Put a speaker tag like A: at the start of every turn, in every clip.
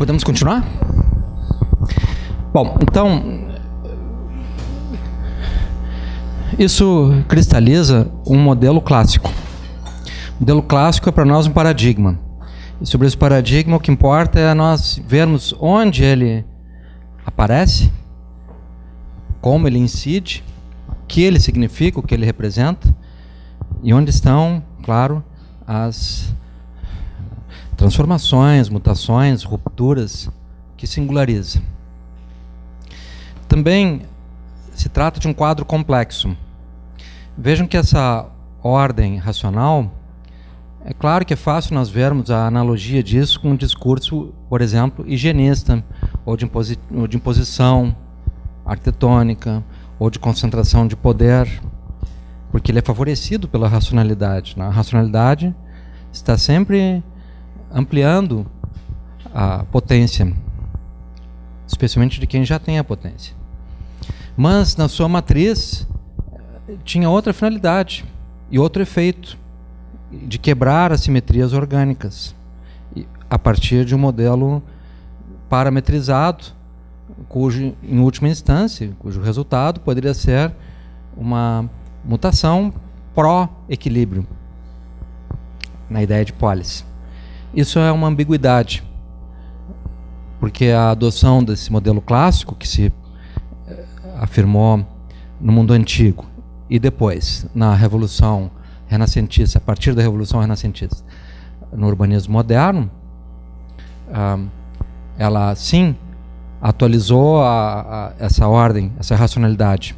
A: Podemos continuar? Bom, então, isso cristaliza um modelo clássico. O modelo clássico é para nós um paradigma. E sobre esse paradigma, o que importa é nós vermos onde ele aparece, como ele incide, o que ele significa, o que ele representa, e onde estão, claro, as transformações, mutações, rupturas que singulariza. Também se trata de um quadro complexo. Vejam que essa ordem racional, é claro que é fácil nós vermos a analogia disso com um discurso, por exemplo, higienista, ou de imposição arquitetônica, ou de concentração de poder, porque ele é favorecido pela racionalidade. A racionalidade está sempre ampliando a potência, especialmente de quem já tem a potência. Mas, na sua matriz, tinha outra finalidade e outro efeito, de quebrar assimetrias orgânicas, a partir de um modelo parametrizado, cujo, em última instância, cujo resultado poderia ser uma mutação pró-equilíbrio, na ideia de Polis. Isso é uma ambiguidade, porque a adoção desse modelo clássico, que se afirmou no mundo antigo, e depois, na Revolução Renascentista, a partir da Revolução Renascentista, no urbanismo moderno, ela, sim, atualizou essa ordem, essa racionalidade,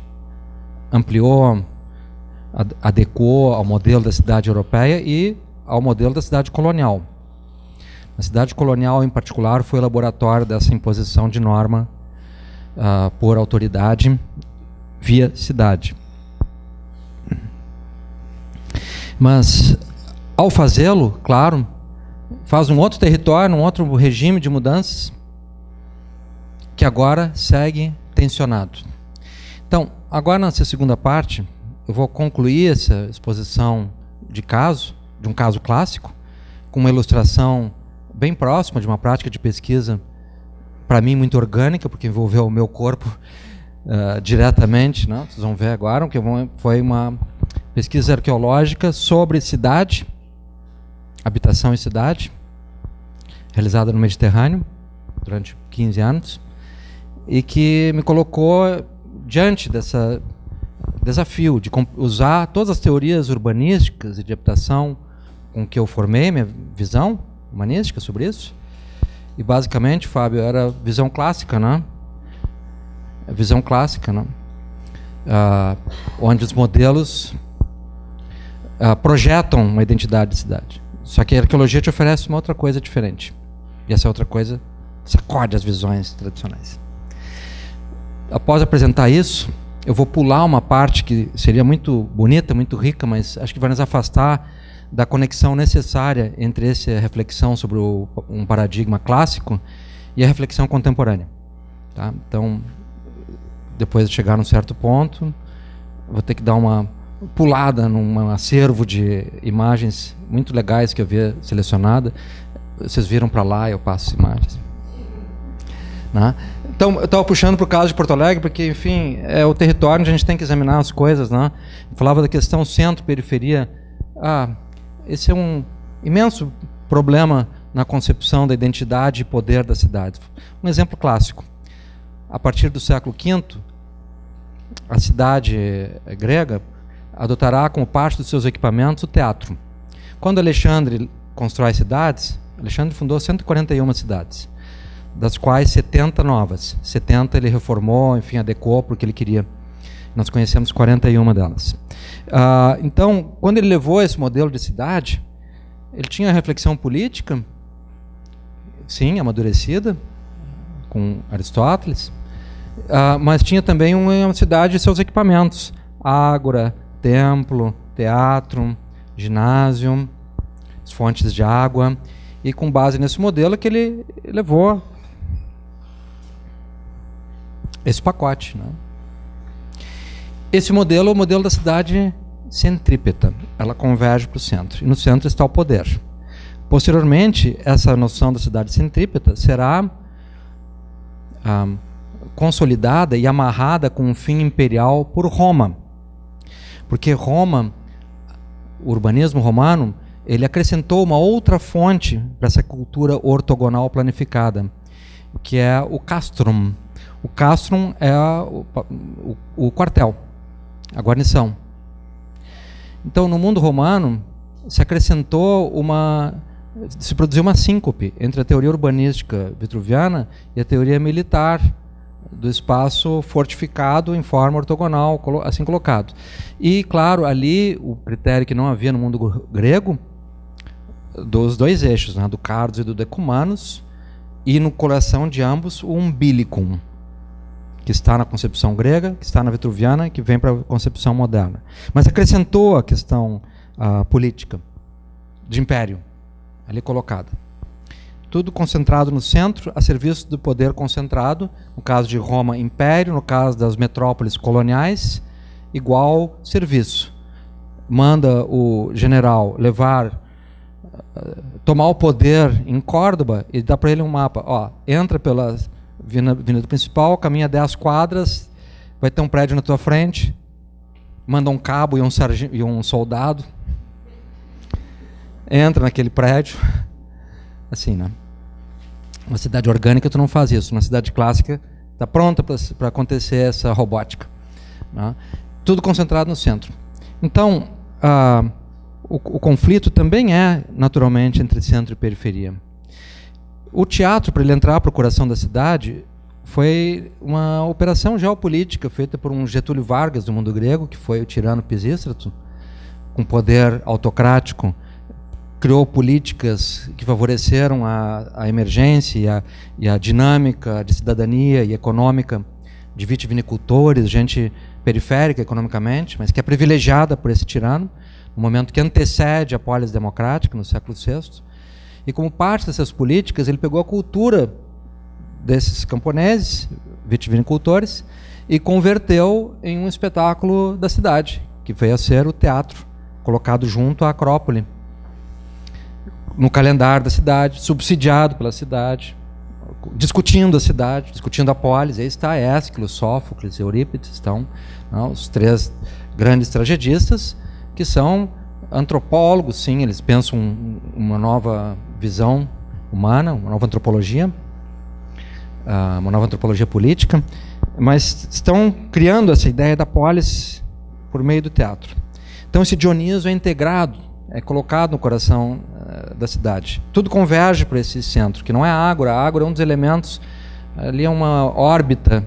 A: ampliou, adequou ao modelo da cidade europeia e ao modelo da cidade colonial. A cidade colonial, em particular, foi o laboratório dessa imposição de norma por autoridade via cidade. Mas, ao fazê-lo, claro, faz um outro território, um outro regime de mudanças, que agora segue tensionado. Então, agora nessa segunda parte, eu vou concluir essa exposição de um caso clássico, com uma ilustração bem próxima de uma prática de pesquisa, para mim muito orgânica, porque envolveu o meu corpo diretamente, né? Vocês vão ver agora, que foi uma pesquisa arqueológica sobre cidade, habitação e cidade, realizada no Mediterrâneo durante 15 anos, e que me colocou diante desse desafio de usar todas as teorias urbanísticas e de habitação com que eu formei minha visão humanística sobre isso. E basicamente, Fábio, era visão clássica, né? Visão clássica, né? Onde os modelos projetam uma identidade de cidade. Só que a arqueologia te oferece uma outra coisa diferente. E essa outra coisa sacode as visões tradicionais. Após apresentar isso, eu vou pular uma parte que seria muito bonita, muito rica, mas acho que vai nos afastar da conexão necessária entre essa reflexão sobre um paradigma clássico e a reflexão contemporânea. Tá? Então, depois de chegar num certo ponto, vou ter que dar uma pulada num acervo de imagens muito legais que eu havia selecionado. Vocês viram para lá, eu passo imagens. Né? Então, eu estava puxando para o caso de Porto Alegre, porque, enfim, é o território onde a gente tem que examinar as coisas. Né? Eu falava da questão centro-periferia. Esse é um imenso problema na concepção da identidade e poder da cidade. Um exemplo clássico. A partir do século V, a cidade grega adotará como parte dos seus equipamentos o teatro. Quando Alexandre constrói cidades, Alexandre fundou 141 cidades, das quais 70 novas. 70 ele reformou, enfim, adequou para o que ele queria. Nós conhecemos 41 delas. Então, quando ele levou esse modelo de cidade, ele tinha a reflexão política, sim, amadurecida, com Aristóteles, mas tinha também uma cidade e seus equipamentos. Ágora, templo, teatro, ginásio, as fontes de água. E com base nesse modelo que ele levou esse pacote. Né? Esse modelo é o modelo da cidade centrípeta. Ela converge para o centro. E no centro está o poder. Posteriormente, essa noção da cidade centrípeta será consolidada e amarrada com um fim imperial por Roma. Porque Roma, o urbanismo romano, ele acrescentou uma outra fonte para essa cultura ortogonal planificada, que é o castrum. O castrum é o quartel, a guarnição. Então, no mundo romano, se produziu uma síncope entre a teoria urbanística vitruviana e a teoria militar do espaço fortificado em forma ortogonal, assim colocado. E, claro, ali o critério que não havia no mundo grego, dos dois eixos, né, do cardos e do decumanos, e no coração de ambos o umbilicum, que está na concepção grega, que está na vitruviana, que vem para a concepção moderna. Mas acrescentou a questão política, de império, ali colocada. Tudo concentrado no centro, a serviço do poder concentrado, no caso de Roma, império, no caso das metrópoles coloniais, igual serviço. Manda o general tomar o poder em Córdoba e dá para ele um mapa. Ó, entra pela avenida principal, caminha 10 quadras, vai ter um prédio na tua frente, manda um cabo e um soldado, entra naquele prédio, assim, né? Uma cidade orgânica tu não faz isso, uma cidade clássica está pronta para acontecer essa robótica, né? Tudo concentrado no centro. Então, o conflito também é naturalmente entre centro e periferia. O teatro, para ele entrar para o coração da cidade, foi uma operação geopolítica feita por um Getúlio Vargas do mundo grego, que foi o tirano Pisístrato, com poder autocrático, criou políticas que favoreceram a emergência e a dinâmica de cidadania e econômica de vitivinicultores, gente periférica economicamente, mas que é privilegiada por esse tirano, no momento que antecede a polis democrática, no século VI. E como parte dessas políticas, ele pegou a cultura desses camponeses, vitivinicultores, e converteu em um espetáculo da cidade, que veio a ser o teatro, colocado junto à Acrópole, no calendário da cidade, subsidiado pela cidade, discutindo a cidade, discutindo a polis. Aí está Ésquilo, Sófocles, Eurípides, estão, não, os três grandes tragedistas, que são antropólogos, sim, eles pensam uma nova visão humana, uma nova antropologia política, mas estão criando essa ideia da polis por meio do teatro. Então esse Dioniso é integrado, é colocado no coração da cidade. Tudo converge para esse centro, que não é a Ágora. A Ágora é um dos elementos, ali é uma órbita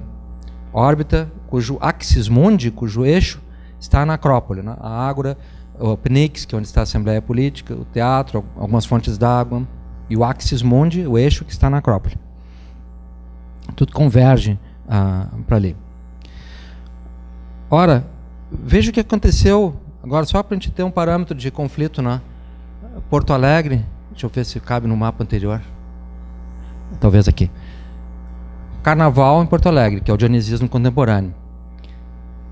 A: cujo axis mundi, cujo eixo, está na Acrópole, né? A Ágora, o Pnix, que é onde está a Assembleia Política, o teatro, algumas fontes d'água, e o axis mundi, o eixo que está na Acrópole. Tudo converge para ali. Ora, veja o que aconteceu, agora só para a gente ter um parâmetro de conflito, né? Porto Alegre, deixa eu ver se cabe no mapa anterior, talvez aqui. Carnaval em Porto Alegre, que é o dionisismo contemporâneo.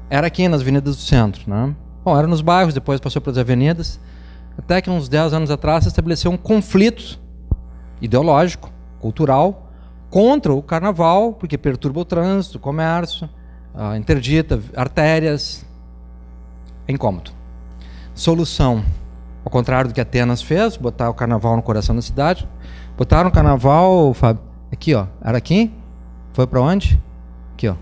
A: Era aqui nas avenidas do centro, né? Bom, era nos bairros, depois passou para as avenidas, até que uns 10 anos atrás se estabeleceu um conflito ideológico, cultural, contra o carnaval, porque perturba o trânsito, o comércio, interdita artérias, é incômodo. Solução, ao contrário do que Atenas fez, botar o carnaval no coração da cidade. Botaram o carnaval, Fábio, aqui, ó, era aqui, foi para onde? Aqui, ó.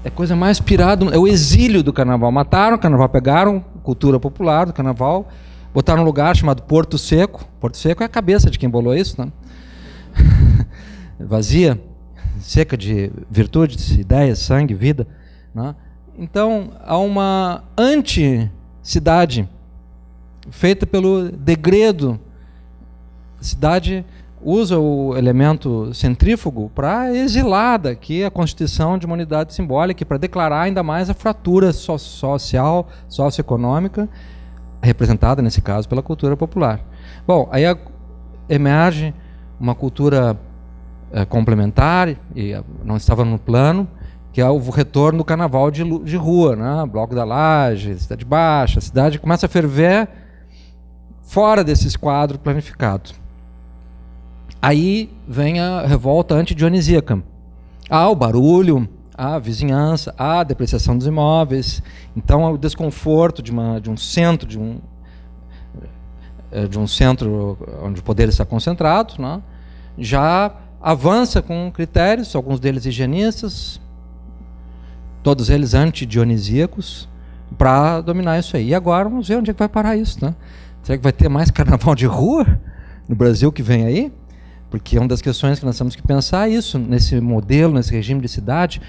A: É coisa mais pirada, é o exílio do carnaval. Mataram o carnaval, pegaram cultura popular do carnaval, botaram um lugar chamado Porto Seco. Porto Seco é a cabeça de quem bolou isso, né? Vazia, seca de virtudes, ideias, sangue, vida, né? Então, há uma anti-cidade feita pelo degredo. A cidade usa o elemento centrífugo para exilar daqui a constituição de uma unidade simbólica e para declarar ainda mais a fratura social, socioeconômica, representada, nesse caso, pela cultura popular. Bom, aí emerge uma cultura complementar, e não estava no plano, que é o retorno do carnaval de rua, né? Bloco da Laje, Cidade Baixa, a cidade começa a ferver fora desse quadro planificado. Aí vem a revolta antidionisíaca. Há o barulho, há a vizinhança, há a depreciação dos imóveis. Então, o desconforto de um centro onde o poder está concentrado, né, já avança com critérios, alguns deles higienistas, todos eles antidionisíacos, para dominar isso aí. E agora vamos ver onde é que vai parar isso, né? Será que vai ter mais carnaval de rua no Brasil que vem aí? Porque é uma das questões que nós temos que pensar isso, nesse modelo, nesse regime de cidade,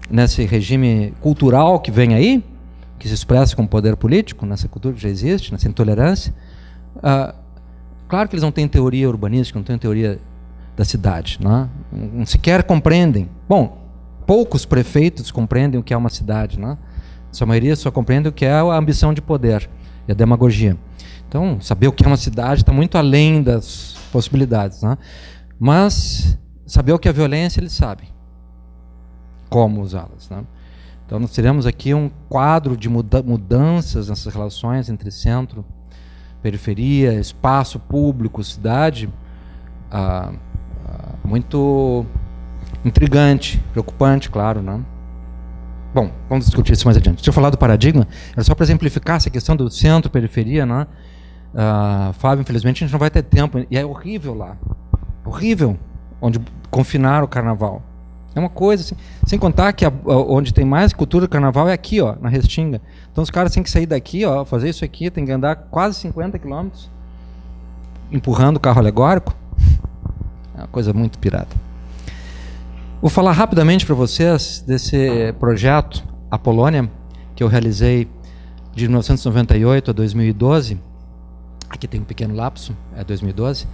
A: nesse regime cultural que vem aí, que se expressa como poder político, nessa cultura que já existe, nessa intolerância. Claro que eles não têm teoria urbanística, não têm teoria da cidade, né? Não sequer compreendem. Bom, poucos prefeitos compreendem o que é uma cidade, né? A maioria só compreende o que é a ambição de poder e a demagogia. Então, saber o que é uma cidade está muito além das possibilidades, né? Mas saber o que é violência, eles sabem como usá-las, né? Então, nós teremos aqui um quadro de mudanças nessas relações entre centro, periferia, espaço público, cidade, muito intrigante, preocupante, claro, né? Bom, vamos discutir isso mais adiante. Deixa eu falar do paradigma, era só para exemplificar essa questão do centro, periferia, né? Fábio, infelizmente, a gente não vai ter tempo, e é horrível lá, horrível, onde confinaram o carnaval. É uma coisa assim, sem contar que onde tem mais cultura do carnaval é aqui, ó, na Restinga. Então os caras têm que sair daqui, ó, fazer isso aqui, tem que andar quase 50 quilômetros empurrando o carro alegórico. É uma coisa muito pirata. Vou falar rapidamente para vocês desse projeto Apolônia, que eu realizei de 1998 a 2012. Aqui tem um pequeno lapso, é 2012.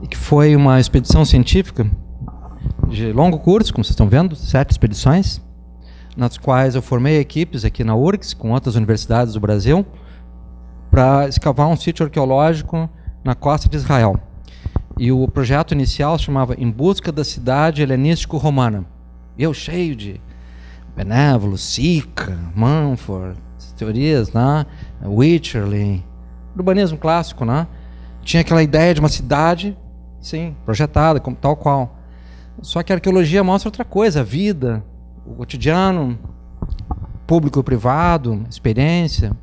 A: E que foi uma expedição científica de longo curso, como vocês estão vendo, 7 expedições, nas quais eu formei equipes aqui na URGS, com outras universidades do Brasil, para escavar um sítio arqueológico na costa de Israel. E o projeto inicial chamava Em Busca da Cidade Helenístico-Romana. Eu cheio de Benévolo, Sica, Mumford, teorias, né? Wycherley, urbanismo clássico, né? Tinha aquela ideia de uma cidade, sim, projetada, como tal qual. Só que a arqueologia mostra outra coisa, a vida, o cotidiano, público e privado, experiência,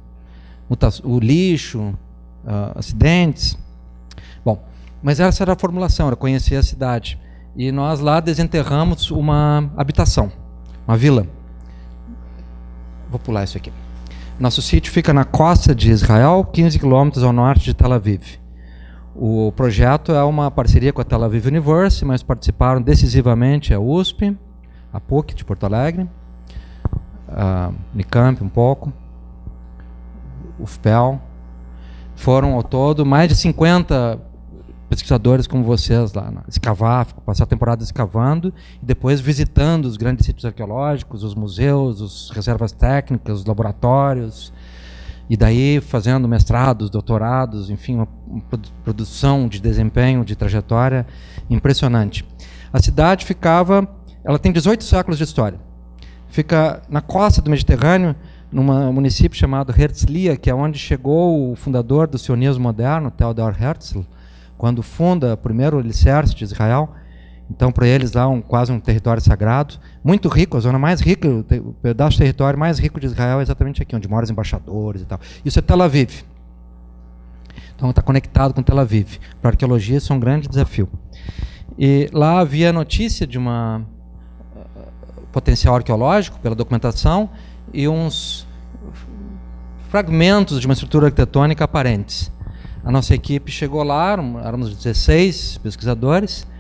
A: o lixo, acidentes. Bom, mas essa era a formulação, era conhecer a cidade. E nós lá desenterramos uma habitação, uma vila. Vou pular isso aqui. Nosso sítio fica na costa de Israel, 15 quilômetros ao norte de Tel Aviv. O projeto é uma parceria com a Tel Aviv University, mas participaram decisivamente a USP, a PUC de Porto Alegre, a Unicamp um pouco, o UFPEL. Foram ao todo mais de 50 pesquisadores como vocês lá, escavar, passar a temporada escavando e depois visitando os grandes sítios arqueológicos, os museus, as reservas técnicas, os laboratórios, e daí fazendo mestrados, doutorados, enfim, uma produção de desempenho, de trajetória impressionante. A cidade ela tem 18 séculos de história. Fica na costa do Mediterrâneo, num município chamado Herzliya, que é onde chegou o fundador do sionismo moderno, Theodor Herzl, quando funda o primeiro alicerce de Israel. Então, para eles lá, quase um território sagrado, muito rico, a zona mais rica, o pedaço de território mais rico de Israel é exatamente aqui, onde moram os embaixadores e tal. Isso é Tel Aviv. Então, está conectado com Tel Aviv. Para a arqueologia, isso é um grande desafio. E lá havia notícia de um potencial arqueológico, pela documentação, e uns fragmentos de uma estrutura arquitetônica aparentes. A nossa equipe chegou lá, éramos 16 pesquisadores,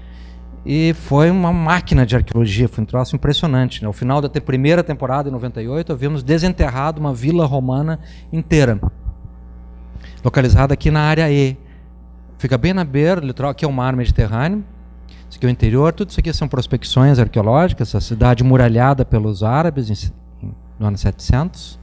A: e foi uma máquina de arqueologia, foi um troço impressionante, né? Ao final da primeira temporada, em 98, havíamos desenterrado uma vila romana inteira, localizada aqui na área E. Fica bem na beira, o litoral aqui é o mar Mediterrâneo, isso aqui é o interior, tudo isso aqui são prospecções arqueológicas, essa cidade muralhada pelos árabes no ano 700.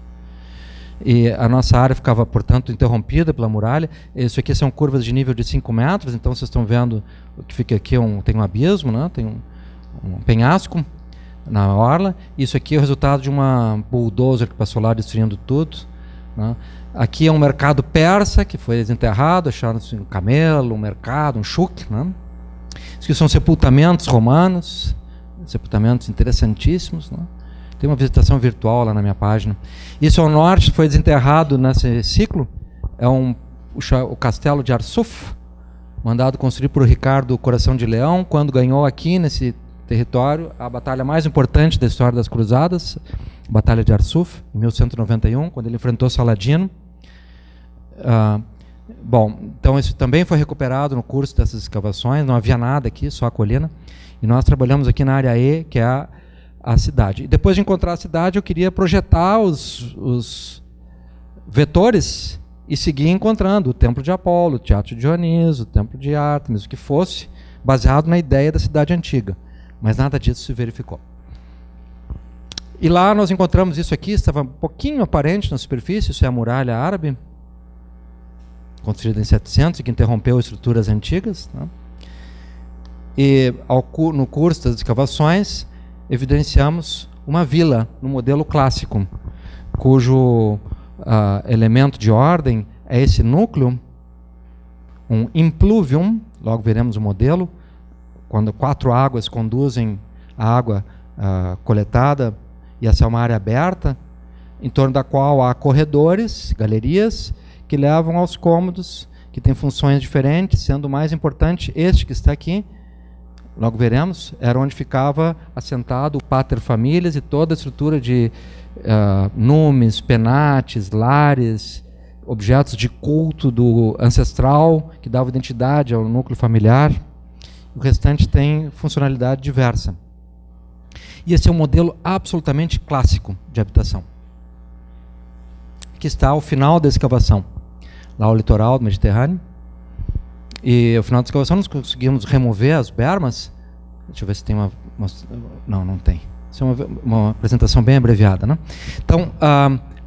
A: E a nossa área ficava, portanto, interrompida pela muralha. Isso aqui são curvas de nível de 5 metros, então vocês estão vendo o que fica aqui, tem um abismo, né? Tem um penhasco na orla. Isso aqui é o resultado de uma bulldozer que passou lá destruindo tudo, né? Aqui é um mercado persa que foi desenterrado, acharam-se um camelo, um mercado, um chuk, né? Isso aqui são sepultamentos romanos, sepultamentos interessantíssimos, né? Tem uma visitação virtual lá na minha página. Isso ao norte foi desenterrado nesse ciclo, é o castelo de Arsuf, mandado construir por Ricardo Coração de Leão, quando ganhou aqui nesse território a batalha mais importante da história das cruzadas, a Batalha de Arsuf, em 1191, quando ele enfrentou Saladino. Bom, então isso também foi recuperado no curso dessas escavações, não havia nada aqui, só a colina, e nós trabalhamos aqui na área E, que é a cidade. E depois de encontrar a cidade, eu queria projetar os vetores e seguir encontrando o Templo de Apolo, o Teatro de Dioniso, o Templo de Ártemis, o que fosse, baseado na ideia da cidade antiga. Mas nada disso se verificou. E lá nós encontramos isso aqui, estava um pouquinho aparente na superfície, isso é a muralha árabe, construída em 700, que interrompeu estruturas antigas, né? E no curso das escavações, evidenciamos uma vila no modelo clássico, cujo elemento de ordem é esse núcleo, um impluvium, logo veremos o modelo, quando 4 águas conduzem a água coletada e essa é uma área aberta, em torno da qual há corredores, galerias, que levam aos cômodos, que têm funções diferentes, sendo o mais importante este que está aqui, logo veremos, era onde ficava assentado o pater familias e toda a estrutura de numes, penates, lares, objetos de culto do ancestral, que dava identidade ao núcleo familiar. O restante tem funcionalidade diversa. E esse é um modelo absolutamente clássico de habitação. Aqui está o final da escavação, lá ao litoral do Mediterrâneo. E ao final da escavação nós conseguimos remover as bermas. Deixa eu ver se tem uma não, não tem. Isso é uma apresentação bem abreviada, né? Então,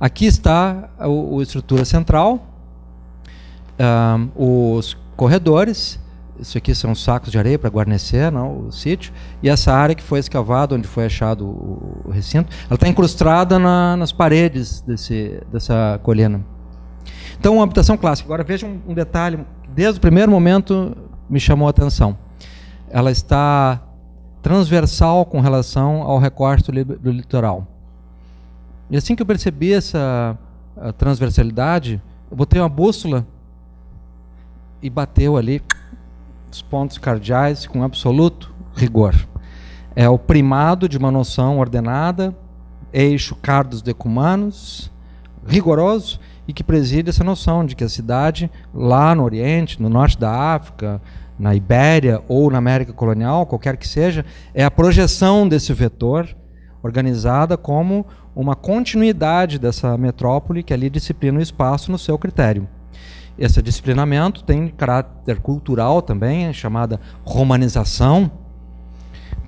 A: aqui está a estrutura central, os corredores. Isso aqui são sacos de areia para guarnecer, não, o sítio. E essa área que foi escavada, onde foi achado o recinto, ela está incrustada nas paredes dessa colina. Então, uma habitação clássica. Agora vejam um detalhe, que desde o primeiro momento me chamou a atenção. Ela está transversal com relação ao recorte do litoral. E assim que eu percebi essa transversalidade, eu botei uma bússola e bateu ali os pontos cardeais com absoluto rigor. É o primado de uma noção ordenada, eixo cardos decumanos, rigoroso, e que preside essa noção de que a cidade, lá no Oriente, no norte da África, na Ibéria ou na América colonial, qualquer que seja, é a projeção desse vetor organizada como uma continuidade dessa metrópole que ali disciplina o espaço no seu critério. Esse disciplinamento tem caráter cultural também, chamada romanização,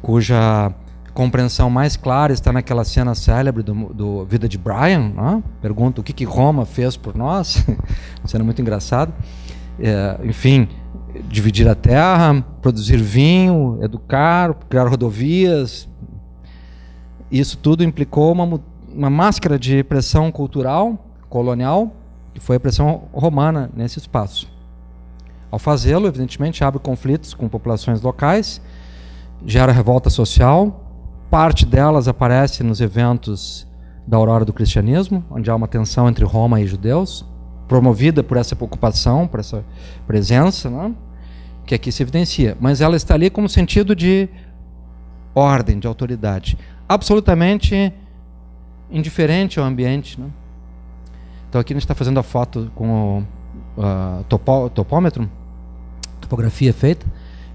A: cuja compreensão mais clara está naquela cena célebre do Vida de Brian, né? Pergunta o que Roma fez por nós, uma cena muito engraçada. Enfim, dividir a terra, produzir vinho, educar, criar rodovias. Isso tudo implicou uma máscara de pressão cultural, colonial, que foi a pressão romana nesse espaço. Ao fazê-lo, evidentemente, abre conflitos com populações locais, gera revolta social, parte delas aparece nos eventos da aurora do cristianismo, onde há uma tensão entre Roma e judeus, promovida por essa ocupação, por essa presença, né, que aqui se evidencia. Mas ela está ali como sentido de ordem, de autoridade, absolutamente indiferente ao ambiente, né? Então aqui a gente está fazendo a foto com o topômetro, topografia feita,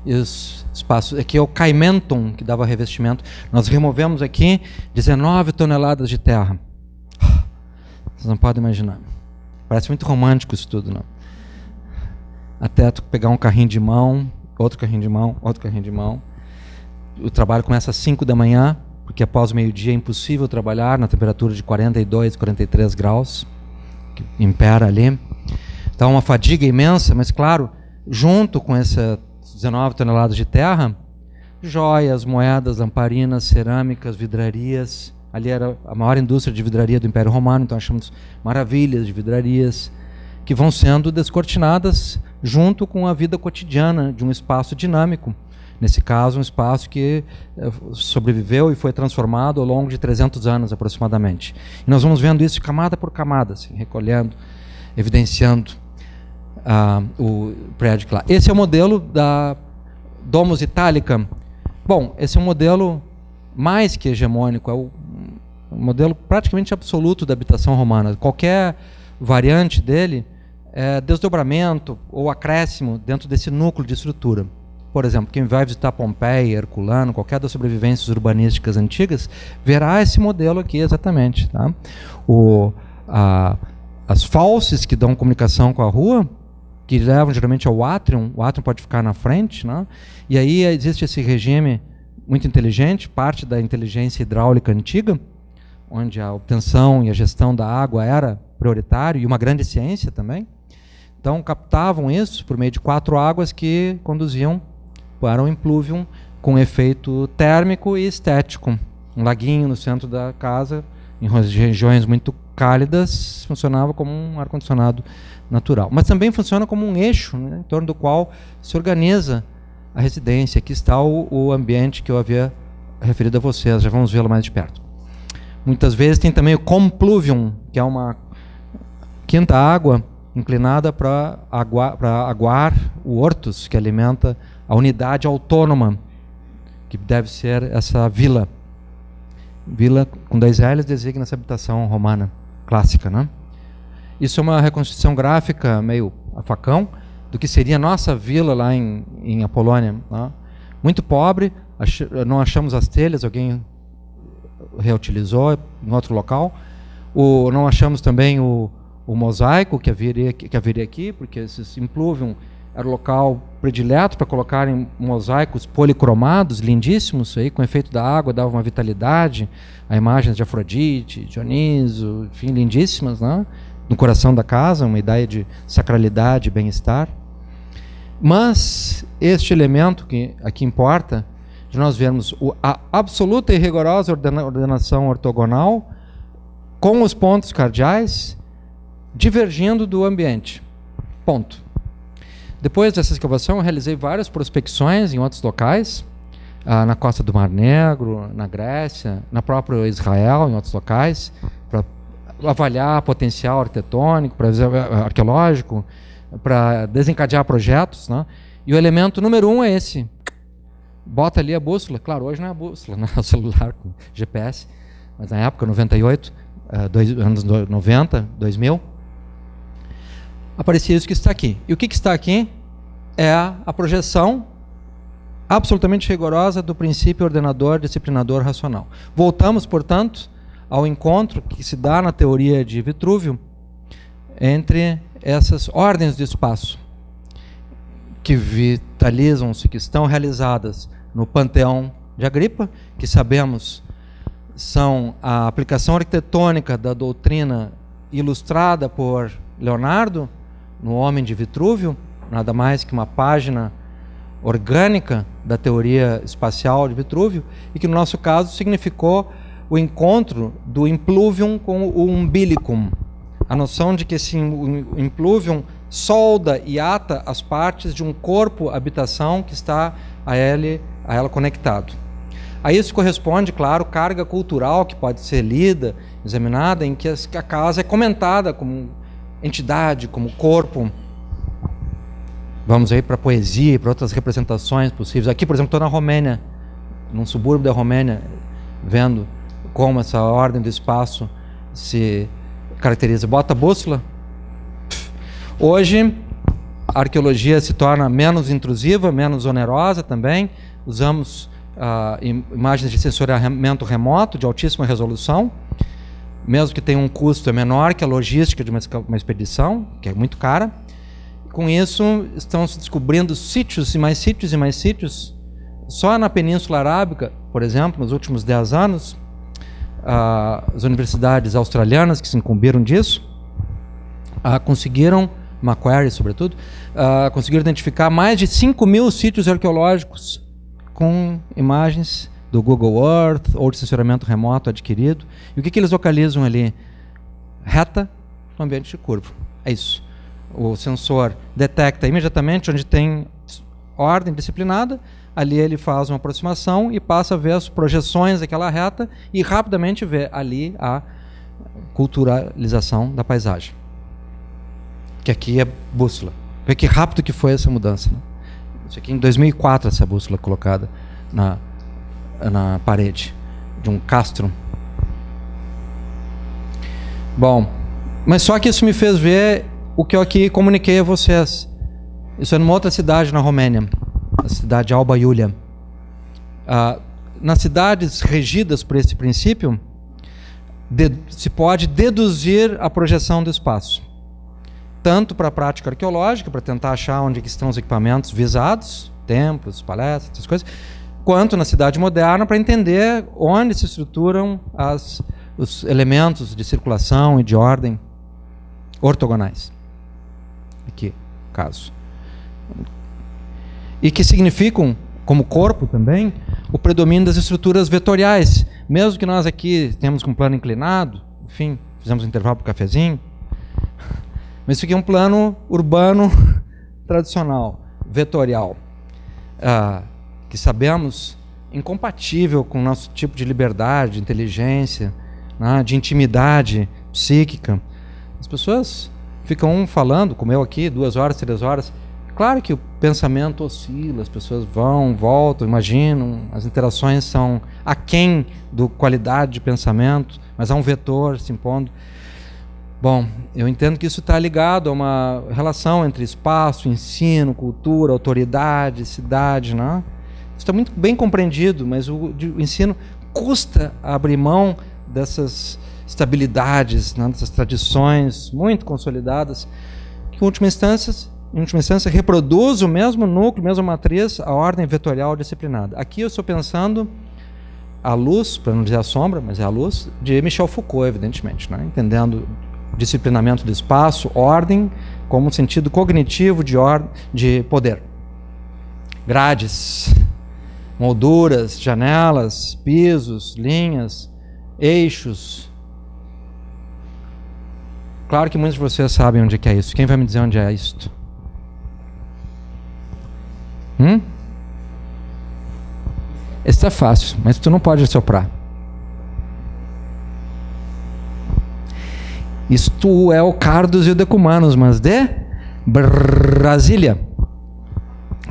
A: e os espaços, aqui é o caimentum que dava revestimento. Nós removemos aqui 19 toneladas de terra. Vocês não podem imaginar. Parece muito romântico isso tudo, não? Até tu pegar um carrinho de mão, outro carrinho de mão, outro carrinho de mão. O trabalho começa às 5 da manhã, porque após o meio-dia é impossível trabalhar na temperatura de 42, 43 graus. Impera ali. Então, uma fadiga imensa, mas claro, junto com essas 19 toneladas de terra, joias, moedas, lamparinas, cerâmicas, vidrarias, Ali era a maior indústria de vidraria do Império Romano, então achamos maravilhas de vidrarias que vão sendo descortinadas junto com a vida cotidiana de um espaço dinâmico. Nesse caso, um espaço que sobreviveu e foi transformado ao longo de 300 anos aproximadamente. E nós vamos vendo isso camada por camada, assim, recolhendo, evidenciando o prédio lá. Esse é o modelo da Domus Italica. Bom, esse é um modelo mais que hegemônico, é um modelo praticamente absoluto da habitação romana. Qualquer variante dele é desdobramento ou acréscimo dentro desse núcleo de estrutura. Por exemplo, quem vai visitar Pompeia, Herculano, qualquer das sobrevivências urbanísticas antigas, verá esse modelo aqui exatamente. Tá? As falses que dão comunicação com a rua, que levam geralmente ao átrium, o átrium pode ficar na frente, né? E aí existe esse regime muito inteligente, parte da inteligência hidráulica antiga, onde a obtenção e a gestão da água era prioritário, e uma grande ciência também. Então captavam isso por meio de 4 águas que conduziam para um impluvium com efeito térmico e estético. Um laguinho no centro da casa, em regiões muito cálidas, funcionava como um ar-condicionado natural. Mas também funciona como um eixo, né, em torno do qual se organiza a residência. Aqui está o ambiente que eu havia referido a vocês, já vamos vê-lo mais de perto. Muitas vezes tem também o compluvium, que é uma quinta água inclinada para aguar o hortus, que alimenta a unidade autônoma, que deve ser essa vila. Vila com 2 L's designa essa habitação romana clássica, né? Isso é uma reconstrução gráfica meio a facão do que seria a nossa vila lá em Apolônia, né? Muito pobre, não achamos as telhas, alguém reutilizou em outro local. Não achamos também o mosaico que haveria aqui, porque esses impluvium era o local predileto para colocarem mosaicos policromados, lindíssimos, aí, com efeito da água, dava uma vitalidade, a imagens de Afrodite, Dioniso, enfim, lindíssimas, né? No coração da casa, uma ideia de sacralidade e bem-estar. Mas este elemento que aqui importa, de nós vermos a absoluta e rigorosa ordenação ortogonal com os pontos cardeais divergindo do ambiente. Ponto. Depois dessa escavação, eu realizei várias prospecções em outros locais, na costa do Mar Negro, na Grécia, na própria Israel, em outros locais, para avaliar potencial arquitetônico, arqueológico, para desencadear projetos, né? E o elemento número 1 é esse. Bota ali a bússola. Claro, hoje não é a bússola, não é o celular com GPS, mas na época, 98, anos 90, 2000, aparecia isso que está aqui. E o que está aqui é a projeção absolutamente rigorosa do princípio ordenador, disciplinador, racional. Voltamos, portanto, ao encontro que se dá na teoria de Vitrúvio entre essas ordens de espaço que vitalizam-se, que estão realizadas no Panteão de Agripa, que sabemos são a aplicação arquitetônica da doutrina ilustrada por Leonardo, no Homem de Vitrúvio, nada mais que uma página orgânica da teoria espacial de Vitrúvio, e que no nosso caso significou o encontro do impluvium com o umbilicum, a noção de que esse impluvium solda e ata as partes de um corpo habitação que está a ela conectado. A isso corresponde, claro, carga cultural que pode ser lida, examinada, em que a casa é comentada como entidade, como corpo. Vamos aí para a poesia e para outras representações possíveis. Aqui, por exemplo, estou na Romênia, num subúrbio da Romênia, vendo como essa ordem do espaço se caracteriza. Bota a bússola. Hoje, a arqueologia se torna menos intrusiva, menos onerosa também. Usamos imagens de sensoriamento remoto, de altíssima resolução, mesmo que tenha um custo menor que a logística de uma expedição, que é muito cara. Com isso, estão se descobrindo sítios e mais sítios e mais sítios. Só na Península Arábica, por exemplo, nos últimos 10 anos, as universidades australianas que se incumbiram disso conseguiram, Macquarie sobretudo, conseguiram identificar mais de 5.000 sítios arqueológicos com imagens do Google Earth ou de sensoramento remoto adquirido. E o que eles localizam ali? Reta no ambiente de curva. É isso. O sensor detecta imediatamente onde tem ordem disciplinada, ali ele faz uma aproximação e passa a ver as projeções daquela reta e rapidamente vê ali a culturalização da paisagem. Que aqui é bússola. Vê que rápido que foi essa mudança. Né? Isso aqui em 2004, essa bússola colocada na parede de um castrum. Bom, mas só que isso me fez ver o que eu aqui comuniquei a vocês. Isso é numa outra cidade na Romênia, a cidade de Alba Iulia. Nas cidades regidas por esse princípio, se pode deduzir a projeção do espaço. Tanto para a prática arqueológica, para tentar achar onde estão os equipamentos visados, templos, palestras, essas coisas, quanto na cidade moderna, para entender onde se estruturam os elementos de circulação e de ordem ortogonais. Aqui, caso. E que significam, como corpo também, o predomínio das estruturas vetoriais. Mesmo que nós aqui temos um plano inclinado, enfim, fizemos um intervalo para o cafezinho, mas isso aqui é um plano urbano tradicional, vetorial, que sabemos incompatível com o nosso tipo de liberdade, de inteligência, né, de intimidade psíquica. As pessoas ficam falando, como eu aqui, 2 horas, 3 horas. Claro que o pensamento oscila, as pessoas vão, voltam, imaginam, as interações são aquém da qualidade de pensamento, mas há um vetor se impondo. Bom, eu entendo que isso está ligado a uma relação entre espaço, ensino, cultura, autoridade, cidade, né? Isso está muito bem compreendido, mas o ensino custa abrir mão dessas estabilidades, né, dessas tradições muito consolidadas, que em última instância reproduz o mesmo núcleo, a mesma matriz, a ordem vetorial disciplinada. Aqui eu estou pensando a luz, para não dizer a sombra, mas é a luz, de Michel Foucault, evidentemente, né, entendendo disciplinamento do espaço, ordem, como um sentido cognitivo de poder. Grades, molduras, janelas, pisos, linhas, eixos. Claro que muitos de vocês sabem onde é isso. Quem vai me dizer onde é isto? Esse é fácil, mas tu não pode soprar. Isto é o Cardos e o Decumanos, mas de Brasília.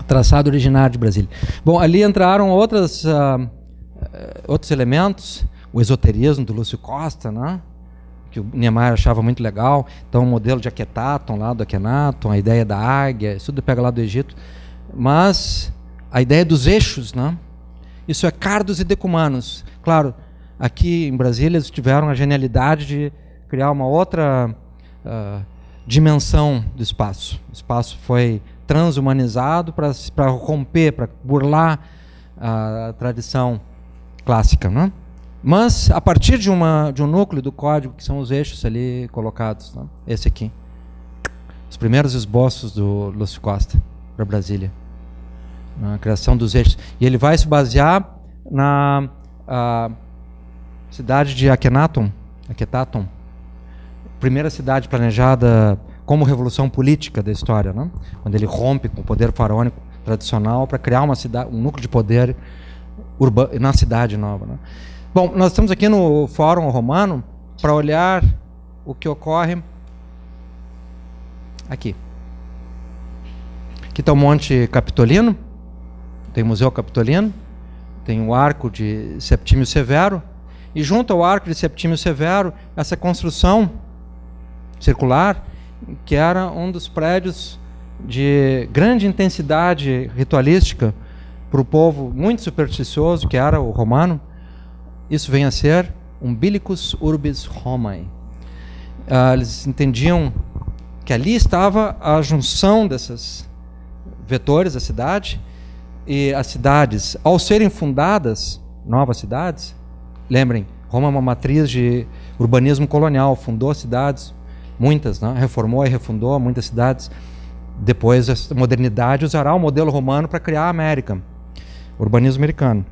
A: Traçado originário de Brasília. Bom, ali entraram outros elementos, o esoterismo do Lúcio Costa, né? Que o Niemeyer achava muito legal. Então, o modelo de Akhenaton, lá do Akhenaton, a ideia da águia, isso tudo pega lá do Egito. Mas a ideia dos eixos, né? Isso é Cardos e Decumanos. Claro, aqui em Brasília eles tiveram a genialidade de criar uma outra dimensão do espaço. O espaço foi transhumanizado para romper, para burlar a tradição clássica, né? Mas a partir de um núcleo do código, que são os eixos ali colocados, né? Esse aqui. Os primeiros esboços do Lúcio Costa para Brasília. Na criação dos eixos. E ele vai se basear na cidade de Akhenaton, primeira cidade planejada como revolução política da história, né? Quando ele rompe com o poder faraônico tradicional para criar uma cidade, um núcleo de poder urbano na cidade nova, né? Bom, nós estamos aqui no Fórum Romano para olhar o que ocorre aqui. Aqui está o Monte Capitolino, tem o Museu Capitolino, tem o Arco de Septímio Severo, e junto ao Arco de Septímio Severo, essa construção circular, que era um dos prédios de grande intensidade ritualística para o povo muito supersticioso, que era o romano. Isso vem a ser Umbilicus Urbis Romae. Eles entendiam que ali estava a junção desses vetores da cidade, e as cidades, ao serem fundadas, novas cidades, lembrem, Roma é uma matriz de urbanismo colonial, fundou cidades, muitas, né? Reformou e refundou muitas cidades. Depois a modernidade usará o modelo romano para criar a América, o urbanismo americano.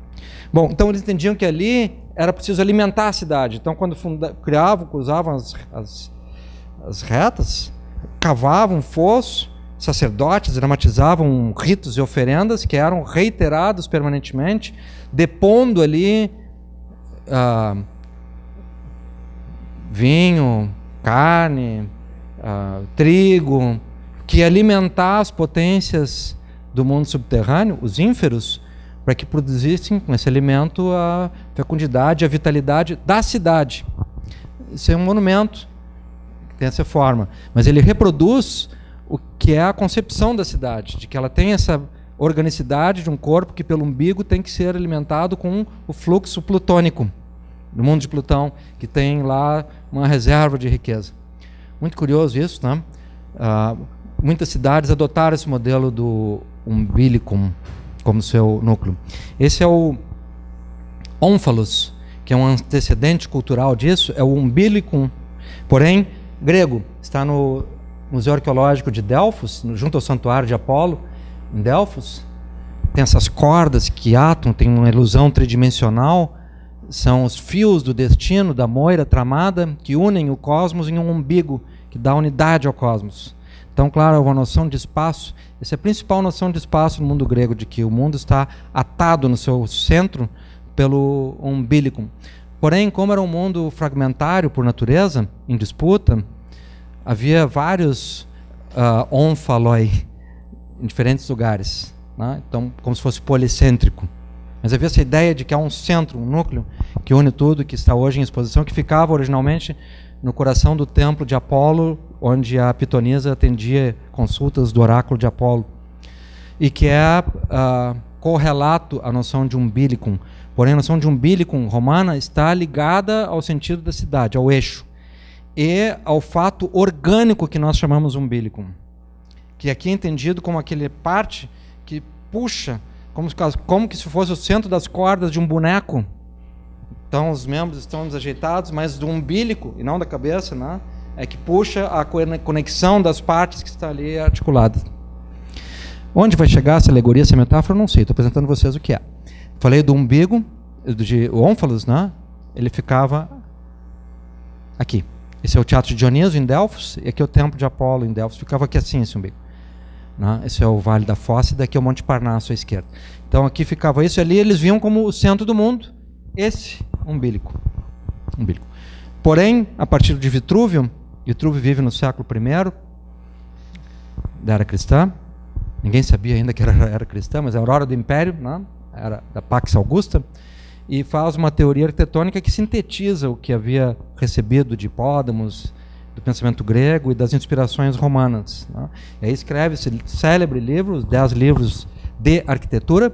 A: Bom, então eles entendiam que ali era preciso alimentar a cidade. Então, quando criavam, usavam as retas, cavavam um fosso, sacerdotes dramatizavam ritos e oferendas que eram reiterados permanentemente, depondo ali vinho, carne, trigo, que ia alimentar as potências do mundo subterrâneo, os ínferos, para que produzissem com esse alimento a fecundidade, a vitalidade da cidade. Isso é um monumento que tem essa forma, mas ele reproduz o que é a concepção da cidade, de que ela tem essa organicidade de um corpo que pelo umbigo tem que ser alimentado com o fluxo plutônico do mundo de Plutão, que tem lá uma reserva de riqueza. Muito curioso isso, né? Muitas cidades adotaram esse modelo do umbilicum como seu núcleo. Esse é o ónfalos, que é um antecedente cultural disso, é o umbilicum, porém grego. Está no Museu Arqueológico de Delfos, junto ao Santuário de Apolo, em Delfos. Tem essas cordas que atam, tem uma ilusão tridimensional, são os fios do destino, da moira tramada, que unem o cosmos em um umbigo, que dá unidade ao cosmos. Então, claro, é uma noção de espaço. Essa é a principal noção de espaço no mundo grego, de que o mundo está atado no seu centro pelo umbilicum. Porém, como era um mundo fragmentário por natureza, em disputa, havia vários onfaloi em diferentes lugares, né? Então, como se fosse policêntrico. Mas havia essa ideia de que há um centro, um núcleo, que une tudo, que está hoje em exposição, que ficava originalmente no coração do templo de Apolo, onde a pitonisa atendia consultas do oráculo de Apolo, e que é correlato à noção de umbilicum. Porém, a noção de umbilicum romana está ligada ao sentido da cidade, ao eixo, e ao fato orgânico que nós chamamos umbilicum, que aqui é entendido como aquele parte que puxa, como que se fosse o centro das cordas de um boneco. Então os membros estão desajeitados, mas do umbilico, e não da cabeça, né, é que puxa a conexão das partes que estão ali articuladas. Onde vai chegar essa alegoria, essa metáfora, eu não sei, estou apresentando a vocês o que é. Falei do umbigo, o ónfalos, né, ele ficava aqui. Esse é o Teatro de Dioniso, em Delfos, e aqui é o Templo de Apolo, em Delfos. Ficava aqui assim, esse umbigo. Né? Esse é o Vale da Fossa, e daqui é o Monte Parnasso à esquerda. Então aqui ficava isso, e ali eles viam como o centro do mundo, esse umbilico. Porém, a partir de Vitrúvio vive no século I da era cristã. Ninguém sabia ainda que era cristã, mas a aurora do Império, né? Era da Pax Augusta, e faz uma teoria arquitetônica que sintetiza o que havia recebido de Hipódamos, do pensamento grego e das inspirações romanas, né? E aí escreve esse célebre livro, os 10 livros de arquitetura,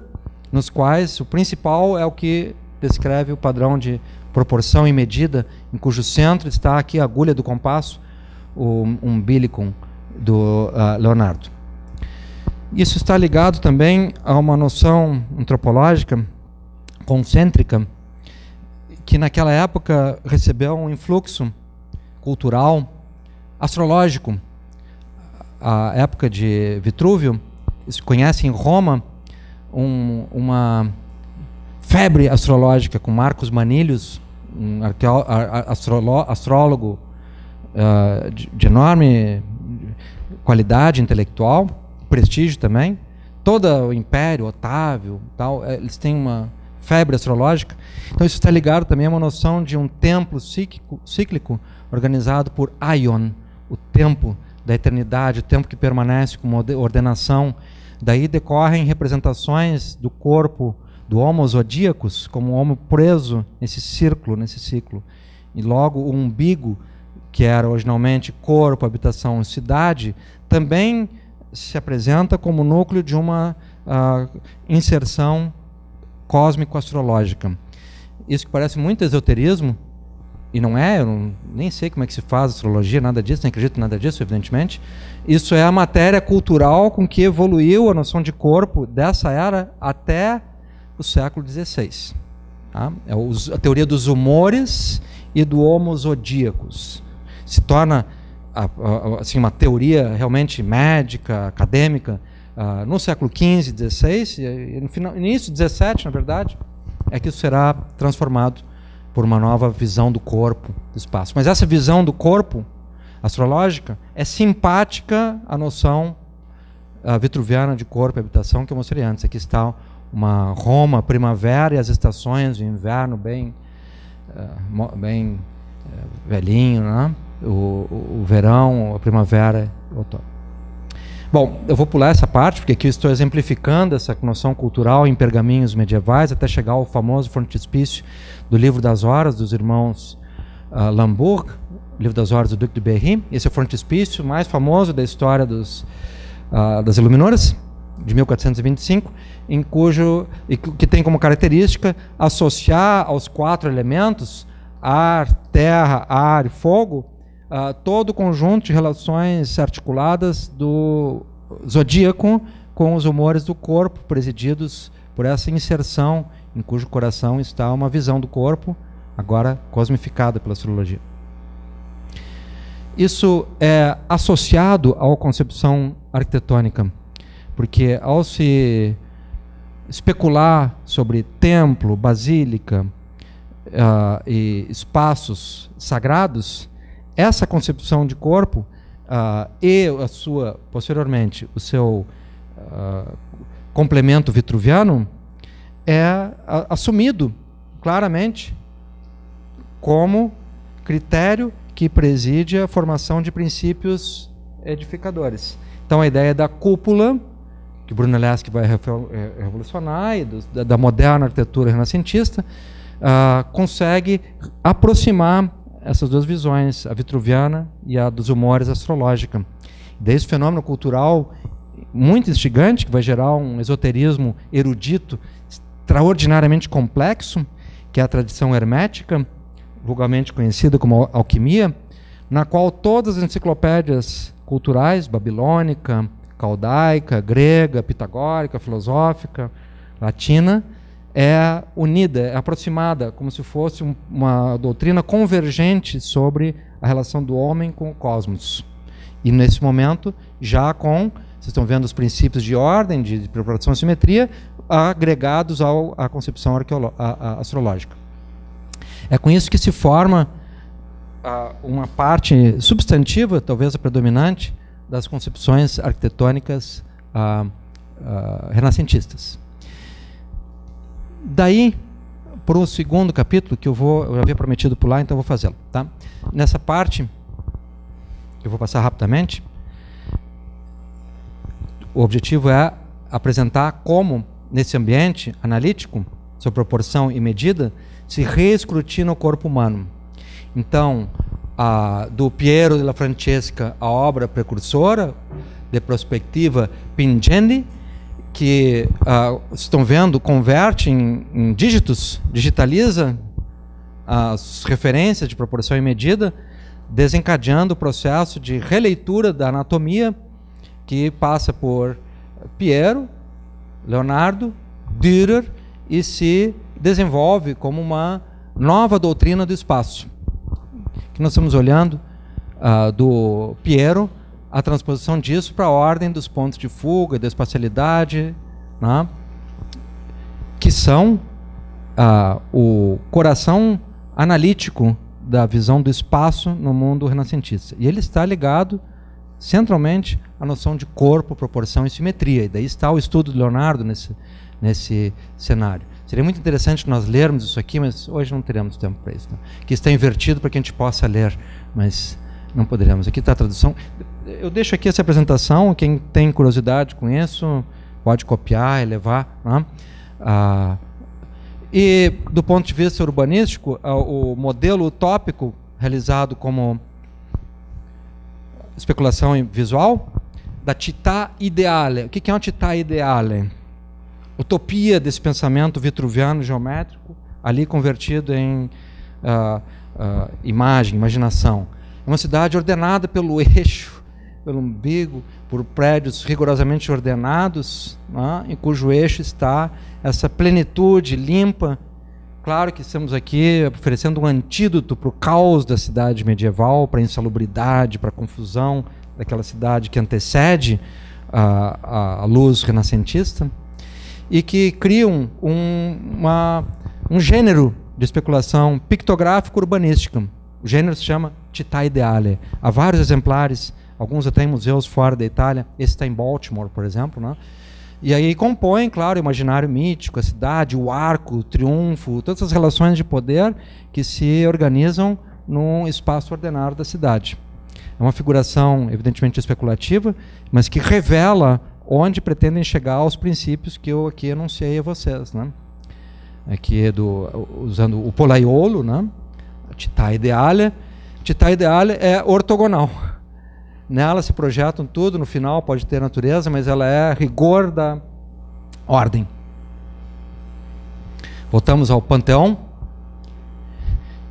A: nos quais o principal é o que descreve o padrão de proporção e medida, em cujo centro está aqui a agulha do compasso, o umbilicum do Leonardo. Isso está ligado também a uma noção antropológica concêntrica, que naquela época recebeu um influxo cultural, astrológico. A época de Vitrúvio, se conhece em Roma uma febre astrológica com Marcos Manilius, um astrólogo de enorme qualidade intelectual, prestígio também. Todo o Império, Otávio, tal, eles têm uma febre astrológica. Então isso está ligado também a uma noção de um templo cíclico organizado por Aion, o tempo da eternidade, o tempo que permanece como ordenação. Daí decorrem representações do corpo do Homo zodíacos como um homo preso nesse ciclo. E logo o umbigo, que era originalmente corpo, habitação, cidade, também se apresenta como núcleo de uma inserção cósmico-astrológica. Isso que parece muito esoterismo, e não é, eu nem sei como é que se faz astrologia, nada disso, nem acredito em nada disso, evidentemente. Isso é a matéria cultural com que evoluiu a noção de corpo dessa era até o século XVI. Tá? É a teoria dos humores e do homo zodíacos. Se torna assim, uma teoria realmente médica, acadêmica, no século XV, XVI, e no início do XVII, na verdade, é que isso será transformado por uma nova visão do corpo, do espaço. Mas essa visão do corpo astrológica é simpática à noção vitruviana de corpo e habitação que eu mostrei antes. Aqui está uma Roma, primavera e as estações, o inverno bem velhinho, né? O verão, a primavera e o outono. Bom, eu vou pular essa parte, porque aqui eu estou exemplificando essa noção cultural em pergaminhos medievais, até chegar ao famoso frontispício do Livro das Horas, dos irmãos Lambourg, Livro das Horas do Duque de Berry. Esse é o frontispício mais famoso da história das Iluminadoras, de 1425, que tem como característica associar aos 4 elementos, ar, terra, ar e fogo, todo o conjunto de relações articuladas do zodíaco com os humores do corpo, presididos por essa inserção, em cujo coração está uma visão do corpo, agora cosmificada pela astrologia. Isso é associado à concepção arquitetônica, porque ao se especular sobre templo, basílica e espaços sagrados, essa concepção de corpo e posteriormente, o seu complemento vitruviano é assumido claramente como critério que preside a formação de princípios edificadores. Então a ideia da cúpula, que Brunelleschi vai revolucionar, e da moderna arquitetura renascentista, consegue aproximar essas duas visões, a vitruviana e a dos humores astrológica. Daí esse fenômeno cultural muito instigante, que vai gerar um esoterismo erudito extraordinariamente complexo, que é a tradição hermética, vulgarmente conhecida como alquimia, na qual todas as enciclopédias culturais, babilônica, caldaica, grega, pitagórica, filosófica, latina, é unida, é aproximada, como se fosse uma doutrina convergente sobre a relação do homem com o cosmos. E nesse momento, já com, vocês estão vendo os princípios de ordem, de proporção e simetria, agregados à concepção astrológica. É com isso que se forma uma parte substantiva, talvez a predominante, das concepções arquitetônicas renascentistas. Daí, para o segundo capítulo, que eu havia prometido pular, então vou fazê-lo. Tá? Nessa parte, eu vou passar rapidamente. O objetivo é apresentar como, nesse ambiente analítico, sob proporção e medida, se reescrutina o corpo humano. Então, do Piero della Francesca, a obra precursora de prospectiva Pingendi, que estão vendo, converte em dígitos, digitaliza as referências de proporção e medida, desencadeando o processo de releitura da anatomia, que passa por Piero, Leonardo, Dürer, e se desenvolve como uma nova doutrina do espaço. Que nós estamos olhando do Piero, a transposição disso para a ordem dos pontos de fuga, da espacialidade, né? Que são o coração analítico da visão do espaço no mundo renascentista. E ele está ligado centralmente à noção de corpo, proporção e simetria. E daí está o estudo de Leonardo nesse cenário. Seria muito interessante nós lermos isso aqui, mas hoje não teremos tempo para isso. Né? Que está invertido para que a gente possa ler, mas não poderemos. Aqui está a tradução. Eu deixo aqui essa apresentação, quem tem curiosidade com isso, pode copiar e levar. Né? E, do ponto de vista urbanístico, o modelo utópico realizado como especulação visual, da città ideale. O que é uma città ideale? Utopia desse pensamento vitruviano geométrico, ali convertido em imaginação. É uma cidade ordenada pelo eixo, pelo umbigo, por prédios rigorosamente ordenados, né, em cujo eixo está essa plenitude limpa. Claro que estamos aqui oferecendo um antídoto para o caos da cidade medieval, para a insalubridade, para a confusão daquela cidade que antecede a luz renascentista, e que criam um um gênero de especulação pictográfico-urbanística. O gênero se chama città ideale. Há vários exemplares, alguns até em museus fora da Itália. Esse está em Baltimore, por exemplo, né? E aí compõe, claro, o imaginário mítico, a cidade, o arco, o triunfo, todas as relações de poder que se organizam num espaço ordenado da cidade. É uma figuração, evidentemente, especulativa, mas que revela onde pretendem chegar aos princípios que eu aqui enunciei a vocês, né? Aqui usando o Pollaiolo, né? A città ideale. Città ideale é ortogonal. Nela se projetam tudo, no final pode ter natureza, mas ela é rigor da ordem. Voltamos ao Panteão,